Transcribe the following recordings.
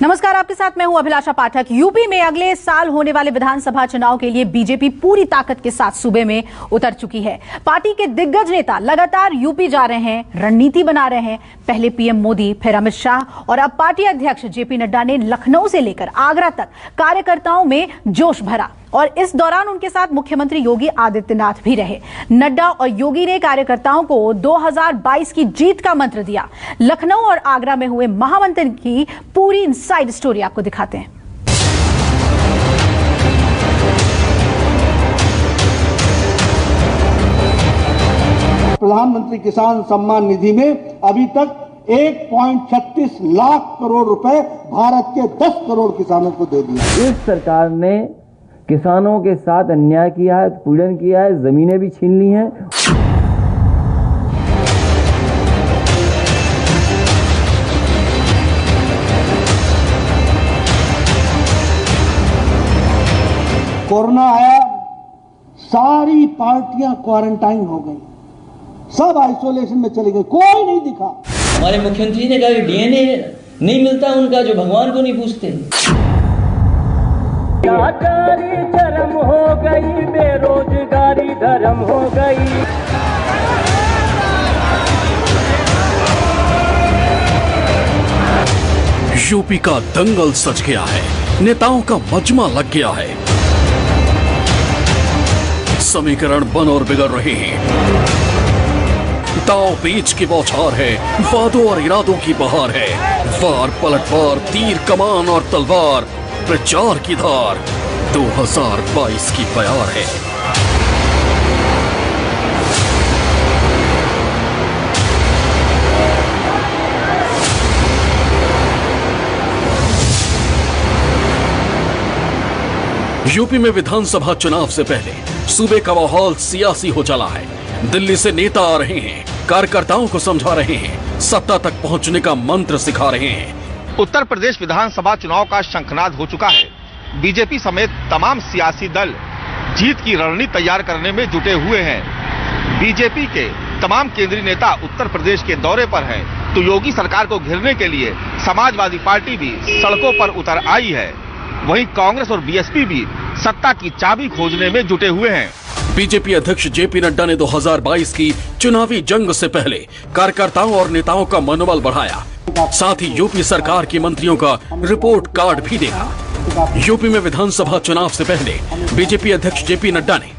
नमस्कार, आपके साथ मैं हूं अभिलाषा पाठक। यूपी में अगले साल होने वाले विधानसभा चुनाव के लिए बीजेपी पूरी ताकत के साथ सूबे में उतर चुकी है। पार्टी के दिग्गज नेता लगातार यूपी जा रहे हैं, रणनीति बना रहे हैं। पहले पीएम मोदी, फिर अमित शाह और अब पार्टी अध्यक्ष जेपी नड्डा ने लखनऊ से लेकर आगरा तक कार्यकर्ताओं में जोश भरा और इस दौरान उनके साथ मुख्यमंत्री योगी आदित्यनाथ भी रहे। नड्डा और योगी ने कार्यकर्ताओं को 2022 की जीत का मंत्र दिया। लखनऊ और आगरा में हुए महामंथन की पूरी इनसाइड स्टोरी आपको दिखाते हैं। प्रधानमंत्री किसान सम्मान निधि में अभी तक 1.36 लाख करोड़ रुपए भारत के 10 करोड़ किसानों को दे दिया। इस सरकार ने किसानों के साथ अन्याय किया है, पीड़न किया है, जमीनें भी छीन ली हैं। कोरोना आया, सारी पार्टियां क्वारंटाइन हो गई, सब आइसोलेशन में चले गए, कोई नहीं दिखा। हमारे मुख्यमंत्री ने कहा डीएनए नहीं मिलता उनका, जो भगवान को नहीं पूछते। लाचारी चरम हो गई, बेरोजगारी धर्म हो गई। यूपी का दंगल सज गया है, नेताओं का मजमा लग गया है। समीकरण बन और बिगड़ रहे हैं। दांव पेच की बौछार है, वादों और इरादों की बहार है। वार पलटवार, तीर कमान और तलवार, प्रचार की धार 2022 की बयार है। यूपी में विधानसभा चुनाव से पहले सूबे का माहौल सियासी हो चला है। दिल्ली से नेता आ रहे हैं, कार्यकर्ताओं को समझा रहे हैं, सत्ता तक पहुंचने का मंत्र सिखा रहे हैं। उत्तर प्रदेश विधानसभा चुनाव का शंखनाद हो चुका है। बीजेपी समेत तमाम सियासी दल जीत की रणनीति तैयार करने में जुटे हुए हैं। बीजेपी के तमाम केंद्रीय नेता उत्तर प्रदेश के दौरे पर हैं, तो योगी सरकार को घेरने के लिए समाजवादी पार्टी भी सड़कों पर उतर आई है। वहीं कांग्रेस और बीएसपी भी सत्ता की चाबी खोजने में जुटे हुए हैं। बीजेपी अध्यक्ष जेपी नड्डा ने 2022 की चुनावी जंग से पहले कार्यकर्ताओं और नेताओं का मनोबल बढ़ाया। साथ ही यूपी सरकार के मंत्रियों का रिपोर्ट कार्ड भी देखा। यूपी में विधानसभा चुनाव से पहले बीजेपी अध्यक्ष जेपी नड्डा ने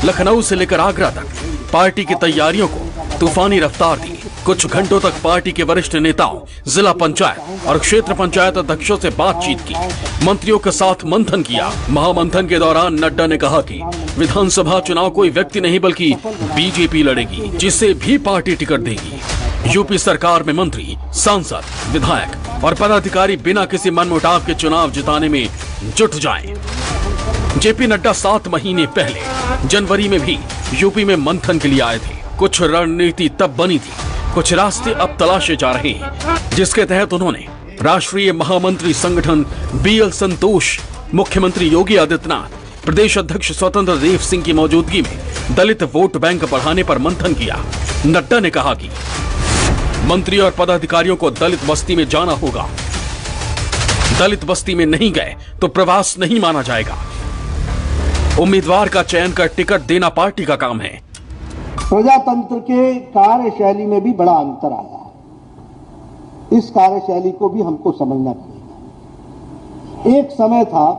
लखनऊ से लेकर आगरा तक पार्टी की तैयारियों को तूफानी रफ्तार दी। कुछ घंटों तक पार्टी के वरिष्ठ नेताओं, जिला पंचायत और क्षेत्र पंचायत अध्यक्षों से बातचीत की, मंत्रियों के साथ मंथन किया। महामंथन के दौरान नड्डा ने कहा कि विधानसभा चुनाव कोई व्यक्ति नहीं बल्कि बीजेपी लड़ेगी, जिससे भी पार्टी टिकट देगी। यूपी सरकार में मंत्री, सांसद, विधायक और पदाधिकारी बिना किसी मनमुटाव के चुनाव जिताने में जुट जाएं। जेपी नड्डा 7 महीने पहले जनवरी में भी यूपी में मंथन के लिए आए थे। कुछ रणनीति तब बनी थी, कुछ रास्ते अब तलाशे जा रहे हैं, जिसके तहत उन्होंने राष्ट्रीय महामंत्री संगठन बीएल संतोष, मुख्यमंत्री योगी आदित्यनाथ, प्रदेश अध्यक्ष स्वतंत्र देव सिंह की मौजूदगी में दलित वोट बैंक बढ़ाने पर मंथन किया। नड्डा ने कहा कि मंत्री और पदाधिकारियों को दलित बस्ती में जाना होगा। दलित बस्ती में नहीं गए तो प्रवास नहीं माना जाएगा। उम्मीदवार का चयन कर टिकट देना पार्टी का काम है। प्रजातंत्र के कार्यशैली में भी बड़ा अंतर आया है। इस कार्यशैली को भी हमको समझना पड़ेगा। एक समय था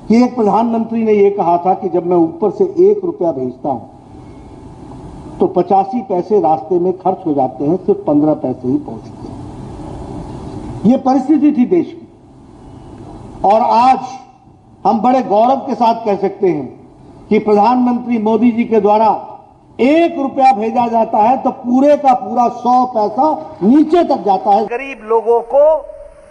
कि एक प्रधानमंत्री ने यह कहा था कि जब मैं ऊपर से 1 रुपया भेजता हूं तो 85 पैसे रास्ते में खर्च हो जाते हैं, सिर्फ 15 पैसे ही पहुंचते हैं। यह परिस्थिति थी देश की। और आज हम बड़े गौरव के साथ कह सकते हैं कि प्रधानमंत्री मोदी जी के द्वारा 1 रुपया भेजा जाता है तो पूरे का पूरा 100 पैसा नीचे तक जाता है। गरीब लोगों को,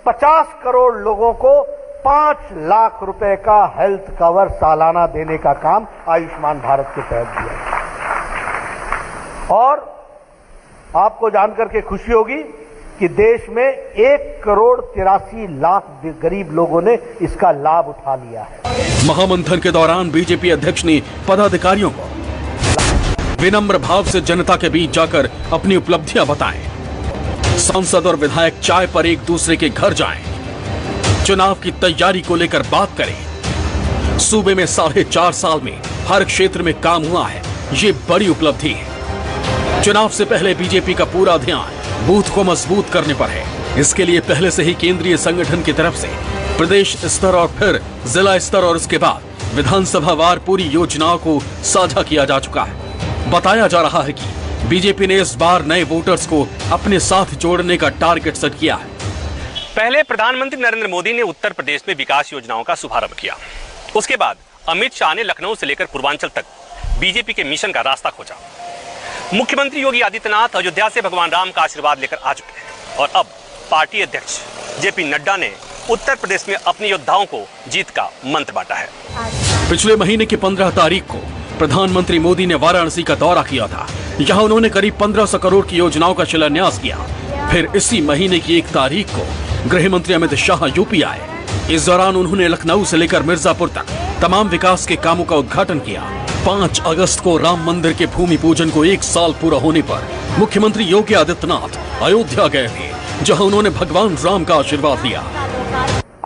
50 करोड़ लोगों को 5 लाख रुपए का हेल्थ कवर सालाना देने का काम आयुष्मान भारत के तहत दिया। और आपको जानकर के खुशी होगी कि देश में 1,83,00,000 गरीब लोगों ने इसका लाभ उठा लिया है। महामंथन के दौरान बीजेपी अध्यक्ष ने पदाधिकारियों को विनम्र भाव से जनता के बीच जाकर अपनी उपलब्धियां बताएं। सांसद और विधायक चाय पर एक दूसरे के घर जाएं, चुनाव की तैयारी को लेकर बात करें। सूबे में 4.5 साल में हर क्षेत्र में काम हुआ है, ये बड़ी उपलब्धि है। चुनाव से पहले बीजेपी का पूरा ध्यान बूथ को मजबूत करने पर है। इसके लिए पहले से ही केंद्रीय संगठन की तरफ से प्रदेश स्तर और फिर जिला स्तर और उसके बाद विधानसभा वार पूरी योजनाओं को साझा किया जा चुका है। बताया जा रहा है कि बीजेपी ने इस बार नए वोटर्स को अपने साथ जोड़ने का टारगेट सेट किया है। पहले प्रधानमंत्री नरेंद्र मोदी ने उत्तर प्रदेश में विकास योजनाओं का शुभारंभ किया। उसके बाद अमित शाह ने लखनऊ से लेकर पूर्वांचल तक बीजेपी के मिशन का रास्ता खोजा। मुख्यमंत्री योगी आदित्यनाथ अयोध्या से भगवान राम का आशीर्वाद लेकर आ चुके हैं और अब पार्टी अध्यक्ष जेपी नड्डा ने उत्तर प्रदेश में अपने योद्धाओं को जीत का मंत्र बांटा है। पिछले महीने की 15 तारीख को प्रधानमंत्री मोदी ने वाराणसी का दौरा किया था। यहाँ उन्होंने करीब 1500 करोड़ की योजनाओं का शिलान्यास किया। फिर इसी महीने की 1 तारीख को गृह मंत्री अमित शाह यूपी आए। इस दौरान उन्होंने लखनऊ से लेकर मिर्जापुर तक तमाम विकास के कामों का उद्घाटन किया। 5 अगस्त को राम मंदिर के भूमि पूजन को 1 साल पूरा होने पर मुख्यमंत्री योगी आदित्यनाथ अयोध्या गए थे, जहां उन्होंने भगवान राम का आशीर्वाद लिया।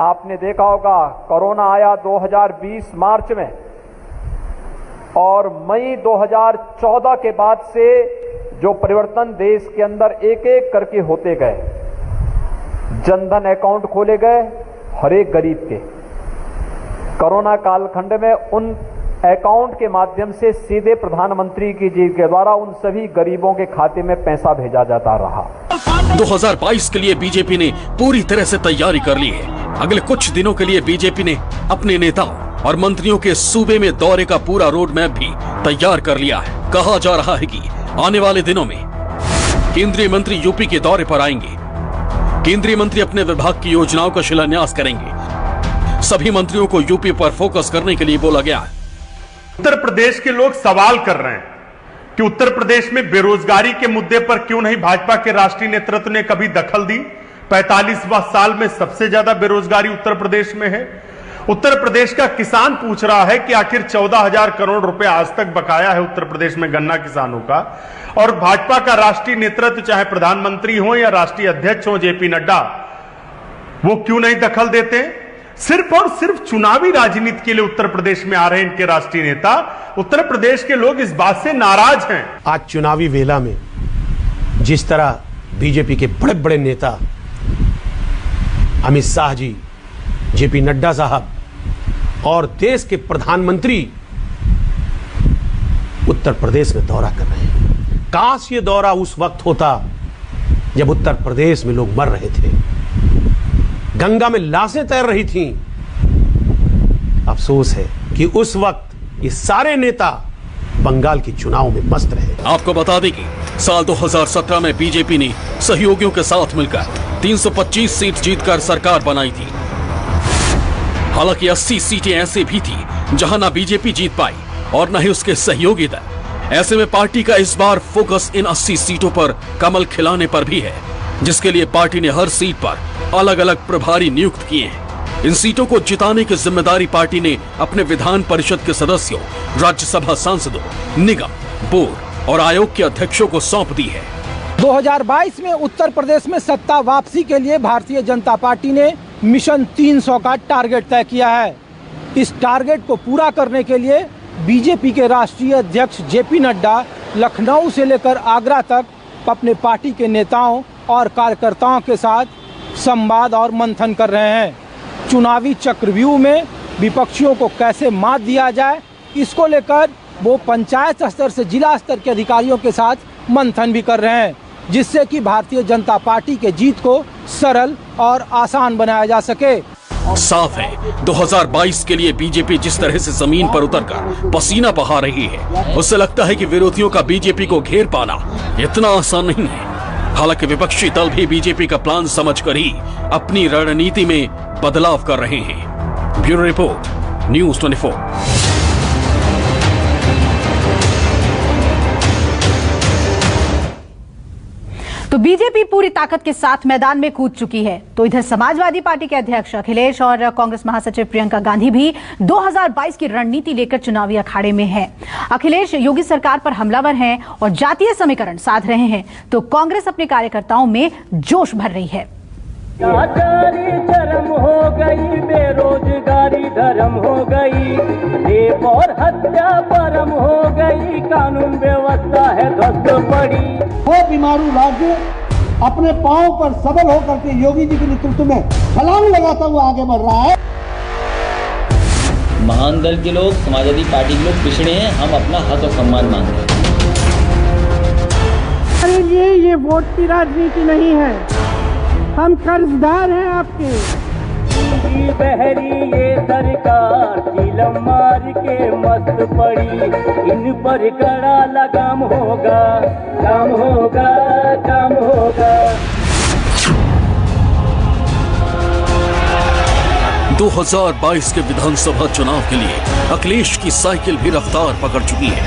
आपने देखा होगा कोरोना आया 2020 मार्च में और मई 2014 के बाद से जो परिवर्तन देश के अंदर एक एक करके होते गए, जनधन अकाउंट खोले गए हर एक गरीब के। कोरोना कालखंड में उन अकाउंट के माध्यम से सीधे प्रधानमंत्री जी के द्वारा उन सभी गरीबों के खाते में पैसा भेजा जाता रहा। 2022 के लिए बीजेपी ने पूरी तरह से तैयारी कर ली है। अगले कुछ दिनों के लिए बीजेपी ने अपने नेताओं और मंत्रियों के सूबे में दौरे का पूरा रोड मैप भी तैयार कर लिया है। कहा जा रहा है कि आने वाले दिनों में केंद्रीय मंत्री यूपी के दौरे पर आएंगे। केंद्रीय मंत्री अपने विभाग की योजनाओं का शिलान्यास करेंगे। सभी मंत्रियों को यूपी पर फोकस करने के लिए बोला गया है। उत्तर प्रदेश के लोग सवाल कर रहे हैं कि उत्तर प्रदेश में बेरोजगारी के मुद्दे पर क्यों नहीं भाजपा के राष्ट्रीय नेतृत्व ने कभी दखल दी। 45वां साल में सबसे ज्यादा बेरोजगारी उत्तर प्रदेश में है। उत्तर प्रदेश का किसान पूछ रहा है कि आखिर 14,000 करोड़ रुपए आज तक बकाया है उत्तर प्रदेश में गन्ना किसानों का, और भाजपा का राष्ट्रीय नेतृत्व चाहे प्रधानमंत्री हो या राष्ट्रीय अध्यक्ष हो जेपी नड्डा, वो क्यों नहीं दखल देते। सिर्फ और सिर्फ चुनावी राजनीति के लिए उत्तर प्रदेश में आ रहे हैं इनके राष्ट्रीय नेता। उत्तर प्रदेश के लोग इस बात से नाराज हैं। आज चुनावी वेला में जिस तरह बीजेपी के बड़े बड़े नेता अमित शाह जी, जेपी नड्डा साहब और देश के प्रधानमंत्री उत्तर प्रदेश में दौरा कर रहे हैं। काश ये दौरा उस वक्त होता जब उत्तर प्रदेश में लोग मर रहे थे, गंगा में लाशें तैर रही थीं। अफसोस है कि उस वक्त ये सारे नेता बंगाल के चुनाव में मस्त रहे। आपको बता दें कि साल 2017 में बीजेपी ने सहयोगियों के साथ मिलकर 325 सीट जीतकर सरकार बनाई थी। हालांकि 80 सीटें ऐसे भी थी जहां ना बीजेपी जीत पाई और न ही उसके सहयोगी दल। ऐसे में पार्टी का इस बार फोकस इन 80 सीटों पर कमल खिलाने पर भी है, जिसके लिए पार्टी ने हर सीट पर अलग अलग प्रभारी नियुक्त किए हैं। इन सीटों को जिताने की जिम्मेदारी पार्टी ने अपने विधान परिषद के सदस्यों, राज्यसभा सांसदों, निगम, बोर्ड और आयोग के अध्यक्षों को सौंप दी है। 2022 में उत्तर प्रदेश में सत्ता वापसी के लिए भारतीय जनता पार्टी ने मिशन 300 का टारगेट तय किया है। इस टारगेट को पूरा करने के लिए बीजेपी के राष्ट्रीय अध्यक्ष जेपी नड्डा लखनऊ से लेकर आगरा तक अपने पार्टी के नेताओं और कार्यकर्ताओं के साथ संवाद और मंथन कर रहे हैं। चुनावी चक्रव्यूह में विपक्षियों को कैसे मात दिया जाए, इसको लेकर वो पंचायत स्तर से जिला स्तर के अधिकारियों के साथ मंथन भी कर रहे हैं, जिससे कि भारतीय जनता पार्टी के जीत को सरल और आसान बनाया जा सके। साफ है 2022 के लिए बीजेपी जिस तरह से जमीन पर उतरकर पसीना बहा रही है, उससे लगता है कि विरोधियों का बीजेपी को घेर पाना इतना आसान नहीं है। हालांकि विपक्षी दल भी बीजेपी का प्लान समझकर ही अपनी रणनीति में बदलाव कर रहे हैं। Bureau report, news 24। तो बीजेपी पूरी ताकत के साथ मैदान में कूद चुकी है। तो इधर समाजवादी पार्टी के अध्यक्ष अखिलेश और कांग्रेस महासचिव प्रियंका गांधी भी 2022 की रणनीति लेकर चुनावी अखाड़े में हैं। अखिलेश योगी सरकार पर हमलावर हैं और जातीय समीकरण साध रहे हैं, तो कांग्रेस अपने कार्यकर्ताओं में जोश भर रही है। चरम हो गई, बेरोजगारी धर्म हो गई, रेप और हत्या परम हो गई, कानून व्यवस्था है ध्वस्त पड़ी। वो बीमारू राज्य अपने पांव पर सबल होकर के योगी जी के नेतृत्व में छलांग लगाता हुआ आगे बढ़ रहा है। महान दल के लोग, समाजवादी पार्टी के लोग पिछड़े हैं, हम अपना हक और सम्मान मांग रहे हैं। हमारे लिए ये वोट की राजनीति नहीं है, हम कर्जदार हैं आपके। बहरी ये सरकार चिलम मार के मस्त पड़ी, इन पर कड़ा लगाम होगा, काम होगा, काम होगा। 2022 के विधानसभा चुनाव के लिए अखिलेश की साइकिल भी रफ्तार पकड़ चुकी है।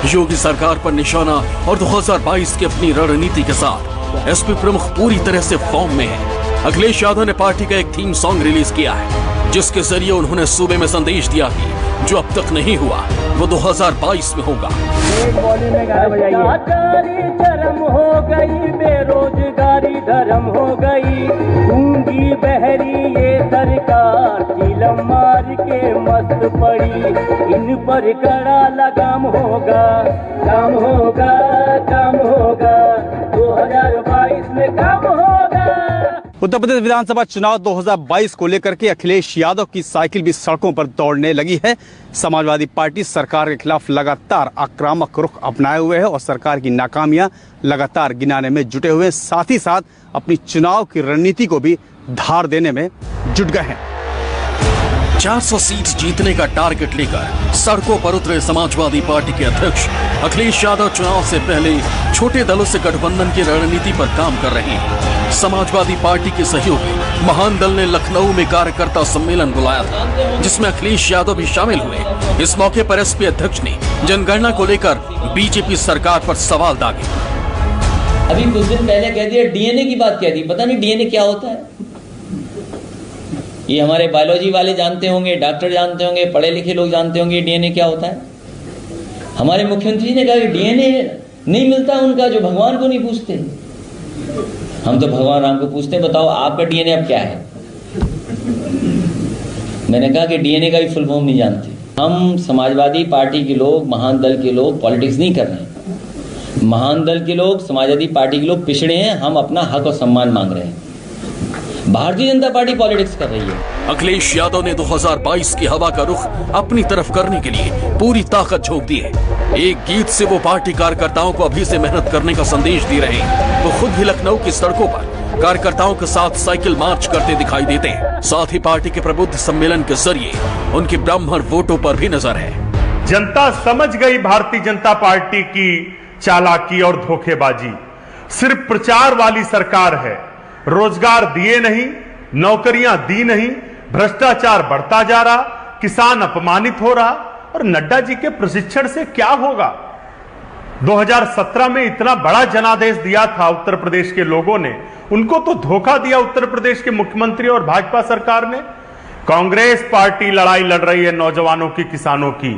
योगी सरकार पर निशाना और 2022 की अपनी रणनीति के साथ एसपी प्रमुख पूरी तरह से फॉर्म में है। अखिलेश यादव ने पार्टी का एक थीम सॉन्ग रिलीज किया है, जिसके जरिए उन्होंने सूबे में संदेश दिया कि जो अब तक नहीं हुआ वो 2022 में होगा। चरम हो गई, बेरोजगारी धर्म हो गई, गूंगी बहरी ये सरकार चिलम मार के मस्त पड़ी, इन पर कड़ा लगाम होगा, काम होगा, काम होगा, 2022 में काम होगा। उत्तर प्रदेश विधानसभा चुनाव 2022 को लेकर के अखिलेश यादव की साइकिल भी सड़कों पर दौड़ने लगी है। समाजवादी पार्टी सरकार के खिलाफ लगातार आक्रामक रुख अपनाए हुए है और सरकार की नाकामियां लगातार गिनाने में जुटे हुए हैं। साथ ही साथ अपनी चुनाव की रणनीति को भी धार देने में जुट गए हैं। 400 सीट जीतने का टारगेट लेकर सड़कों पर उतरे समाजवादी पार्टी के अध्यक्ष अखिलेश यादव चुनाव से पहले छोटे दलों से गठबंधन की रणनीति पर काम कर रहे हैं। समाजवादी पार्टी के सहयोगी महान दल ने लखनऊ में कार्यकर्ता सम्मेलन बुलाया था, जिसमें अखिलेश यादव भी शामिल हुए। इस मौके पर एसपी अध्यक्ष ने जनगणना को लेकर बीजेपी सरकार पर सवाल दागे। अभी कुछ दिन पहले कह दिया, डीएनए की बात कह दी। पता नहीं डीएनए क्या होता है। ये हमारे बायोलॉजी वाले जानते होंगे, डॉक्टर जानते होंगे, पढ़े लिखे लोग जानते होंगे डीएनए क्या होता है। हमारे मुख्यमंत्री ने कहा कि डीएनए नहीं मिलता उनका, जो भगवान को नहीं पूछते। हम तो भगवान राम को पूछते हैं, बताओ आपका डीएनए अब क्या है। मैंने कहा कि डीएनए का भी फुल फॉर्म नहीं जानते। हम समाजवादी पार्टी के लोग, महान दल के लोग पॉलिटिक्स नहीं कर रहे हैं। महान दल के लोग, समाजवादी पार्टी के लोग पिछड़े हैं, हम अपना हक और सम्मान मांग रहे हैं। भारतीय जनता पार्टी पॉलिटिक्स कर रही है। अखिलेश यादव ने 2022 की हवा का रुख अपनी तरफ करने के लिए पूरी ताकत झोंक दी है। एक गीत से वो पार्टी कार्यकर्ताओं को अभी से मेहनत करने का संदेश दे रहे हैं। वो खुद भी लखनऊ की सड़कों पर कार्यकर्ताओं के साथ साइकिल मार्च करते दिखाई देते हैं। साथ ही पार्टी के प्रबुद्ध सम्मेलन के जरिए उनकी ब्राह्मण वोटों पर भी नजर है। जनता समझ गई भारतीय जनता पार्टी की चालाकी और धोखेबाजी। सिर्फ प्रचार वाली सरकार है, रोजगार दिए नहीं, नौकरियां दी नहीं, भ्रष्टाचार बढ़ता जा रहा, किसान अपमानित हो रहा। और नड्डा जी के प्रशिक्षण से क्या होगा। 2017 में इतना बड़ा जनादेश दिया था उत्तर प्रदेश के लोगों ने, उनको तो धोखा दिया उत्तर प्रदेश के मुख्यमंत्री और भाजपा सरकार ने। कांग्रेस पार्टी लड़ाई लड़ रही है नौजवानों की, किसानों की।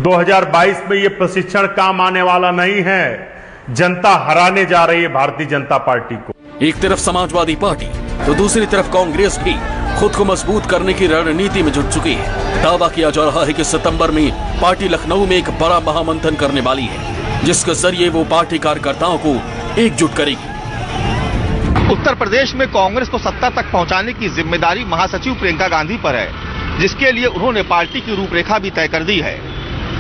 2022 में यह प्रशिक्षण काम आने वाला नहीं है। जनता हराने जा रही है भारतीय जनता पार्टी को। एक तरफ समाजवादी पार्टी तो दूसरी तरफ कांग्रेस भी खुद को मजबूत करने की रणनीति में जुट चुकी है। दावा किया जा रहा है कि सितंबर में पार्टी लखनऊ में एक बड़ा महामंथन करने वाली है, जिसके जरिए वो पार्टी कार्यकर्ताओं को एकजुट करेगी। उत्तर प्रदेश में कांग्रेस को सत्ता तक पहुंचाने की जिम्मेदारी महासचिव प्रियंका गांधी पर है, जिसके लिए उन्होंने पार्टी की रूपरेखा भी तय कर दी है।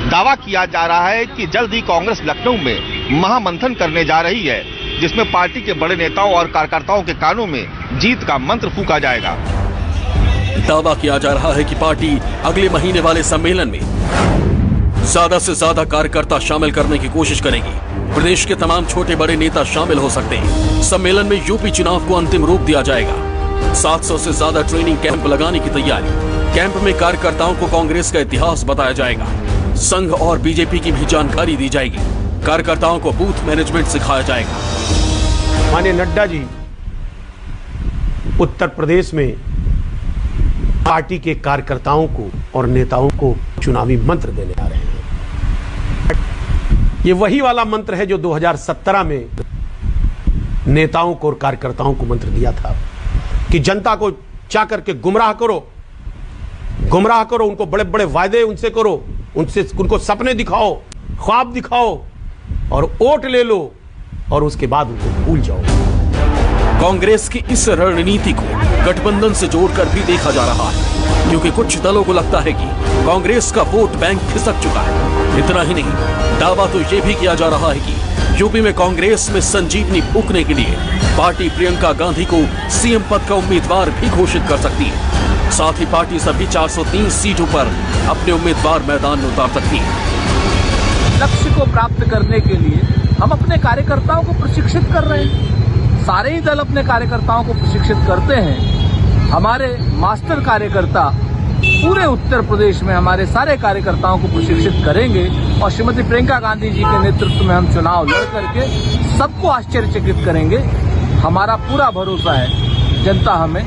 दावा किया जा रहा है कि जल्द ही कांग्रेस लखनऊ में महामंथन करने जा रही है, जिसमें पार्टी के बड़े नेताओं और कार्यकर्ताओं के कानों में जीत का मंत्र फूंका जाएगा। दावा किया जा रहा है कि पार्टी अगले महीने वाले सम्मेलन में ज्यादा से ज्यादा कार्यकर्ता शामिल करने की कोशिश करेगी। प्रदेश के तमाम छोटे बड़े नेता शामिल हो सकते हैं। सम्मेलन में यूपी चुनाव को अंतिम रूप दिया जाएगा। 700 से ज्यादा ट्रेनिंग कैंप लगाने की तैयारी। कैंप में कार्यकर्ताओं को कांग्रेस का इतिहास बताया जाएगा। संघ और बीजेपी की भी जानकारी दी जाएगी। कार्यकर्ताओं को बूथ मैनेजमेंट सिखाया जाएगा। माननीय नड्डा जी उत्तर प्रदेश में पार्टी के कार्यकर्ताओं को और नेताओं को चुनावी मंत्र देने आ रहे हैं। ये वही वाला मंत्र है जो 2017 में नेताओं को और कार्यकर्ताओं को मंत्र दिया था कि जनता को जा करके गुमराह करो, उनको बड़े बड़े वायदे उनसे करो, उनको सपने दिखाओ, ख्वाब दिखाओ और वोट ले लो और उसके बाद उनको भूल जाओ। कांग्रेस की इस रणनीति को गठबंधन से जोड़कर भी देखा जा रहा है, क्योंकि कुछ दलों को लगता है कि कांग्रेस का वोट बैंक खिसक चुका है। इतना ही नहीं, दावा तो यह भी किया जा रहा है कि यूपी में कांग्रेस में संजीवनी फूंकने के लिए पार्टी प्रियंका गांधी को सीएम पद का उम्मीदवार भी घोषित कर सकती है। साथ ही पार्टी सभी 403 सीटों पर अपने उम्मीदवार मैदान में उतार सकती है। लक्ष्य को प्राप्त करने के लिए हम अपने कार्यकर्ताओं को प्रशिक्षित कर रहे हैं। सारे ही दल अपने कार्यकर्ताओं को प्रशिक्षित करते हैं। हमारे मास्टर कार्यकर्ता पूरे उत्तर प्रदेश में हमारे सारे कार्यकर्ताओं को प्रशिक्षित करेंगे और श्रीमती प्रियंका गांधी जी के नेतृत्व में हम चुनाव लड़ करके सबको आश्चर्यचकित करेंगे। हमारा पूरा भरोसा है, जनता हमें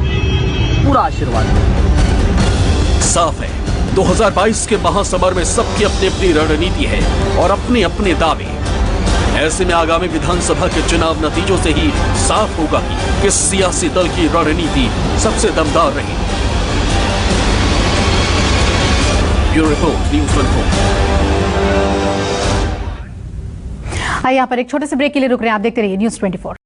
पूरा आशीर्वाद देगी। साफ है, 2022 के महासमर में सबकी अपनी अपनी रणनीति है और अपने अपने दावे। ऐसे में आगामी विधानसभा के चुनाव नतीजों से ही साफ होगा कि किस सियासी दल की रणनीति सबसे दमदार रही। Bureau report, news 24। यहाँ पर एक छोटे से ब्रेक के लिए रुक रहे हैं। आप देखते रहिए न्यूज़ 24।